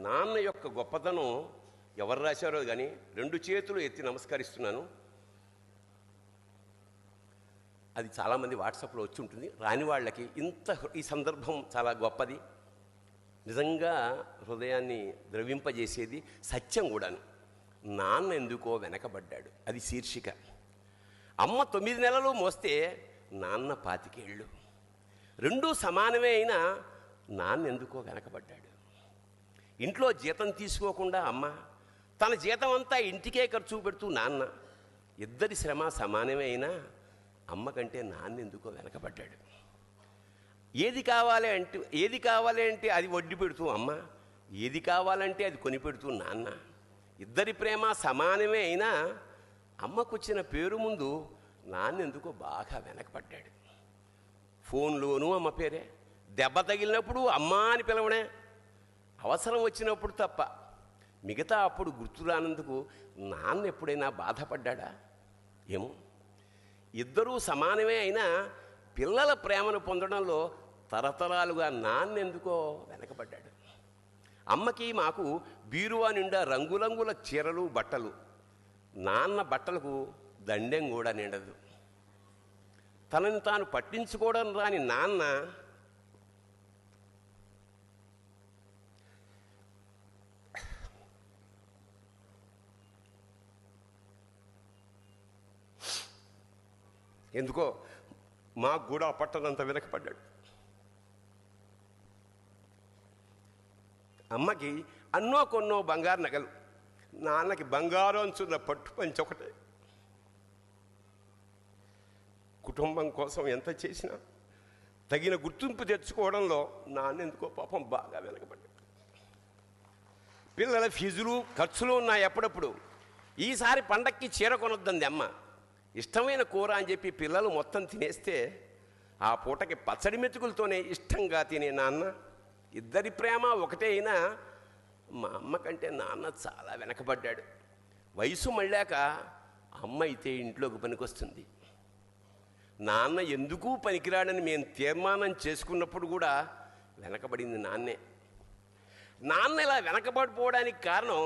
నాన్న యొక్క గొప్పతనం ఎవరు రాశారో కానీ 2 చేతులు ఎత్తి నమస్కరిస్తున్నాను. అది చాలామంది వాట్సాప్లో వచ్చి ఉంటుంది. రాని వాళ్ళకి ఈ సందర్భం చాలా గొప్పది, నిజంగా హృదయాన్ని ద్రవింపజేసేది, సత్యం కూడాను. నాన్న ఎందుకో వెనకబడ్డాడు, అది శీర్షిక. అమ్మ 9 నెలలు మోస్తే నాన్న 25 ఏళ్ళు. రెండూ సమానమే అయినా నాన్న ఎందుకో వెనకబడ్డాడు. ఇంట్లో జీతం తీసుకోకుండా అమ్మ, తన జీతం అంతా ఇంటికే ఖర్చు పెడుతూ నాన్న, ఇద్దరి శ్రమ సమానమే అయినా అమ్మ కంటే నాన్న ఎందుకో వెనకబడ్డాడు. ఏది కావాలి అంటే అది వడ్డీ పెడుతూ అమ్మ, ఏది కావాలంటే అది కొని పెడుతూ నాన్న, ఇద్దరి ప్రేమ సమానమే అయినా అమ్మకు వచ్చిన పేరు ముందు నాన్న ఎందుకో బాగా వెనకబడ్డాడు. ఫోన్లోనూ అమ్మ పేరే, దెబ్బ తగిలినప్పుడు అమ్మ అని పిలవడే, అవసరం వచ్చినప్పుడు తప్ప మిగతా అప్పుడు గుర్తురానందుకు నాన్న ఎప్పుడైనా బాధపడ్డా ఏమో. ఇద్దరూ సమానమే అయినా పిల్లల ప్రేమను పొందడంలో తరతరాలుగా నాన్న ఎందుకో వెనకబడ్డాడు. అమ్మకి మాకు బీరువా నిండా రంగురంగుల చీరలు బట్టలు, నాన్న బట్టలకు దండెం కూడా నిండదు. తనని తాను పట్టించుకోవడం రాని నాన్న ఎందుకో మాకు కూడా పట్టనంత వెనకపడ్డాడు. అమ్మకి అన్నో కొన్నో బంగారు నగలు, నాన్నకి బంగారం అంచున్న పట్టు పంచి ఒకటే. కుటుంబం కోసం ఎంత చేసినా తగిన గుర్తింపు తెచ్చుకోవడంలో నాన్న ఎందుకో పాపం బాగా వెనకబడ్డాడు. పిల్లల ఫీజులు ఖర్చులు ఉన్నాయి ఎప్పుడప్పుడు. ఈసారి పండక్కి చీర కొనొద్దంది అమ్మ. ఇష్టమైన కూర అని చెప్పి పిల్లలు మొత్తం తినేస్తే ఆ పూటకి పచ్చడి మెతుకులతోనే ఇష్టంగా తినే నాన్న, ఇద్దరి ప్రేమ ఒకటే అయినా మా అమ్మ కంటే నాన్న చాలా వెనకబడ్డాడు. వయసు మళ్ళాక అమ్మ అయితే ఇంట్లోకి పనికొస్తుంది, నాన్న ఎందుకు పనికిరాడని మేము తీర్మానం చేసుకున్నప్పుడు కూడా వెనకబడింది నాన్నే. నాన్న ఇలా వెనకబడిపోవడానికి కారణం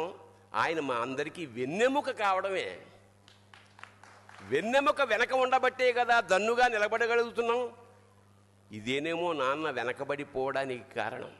ఆయన మా అందరికీ వెన్నెముక కావడమే. వెన్నెముక వెనక ఉండబట్టే కదా దన్నుగా నిలబడగలుగుతున్నాం. ఇదేనేమో నాన్న వెనకబడిపోవడానికి కారణం.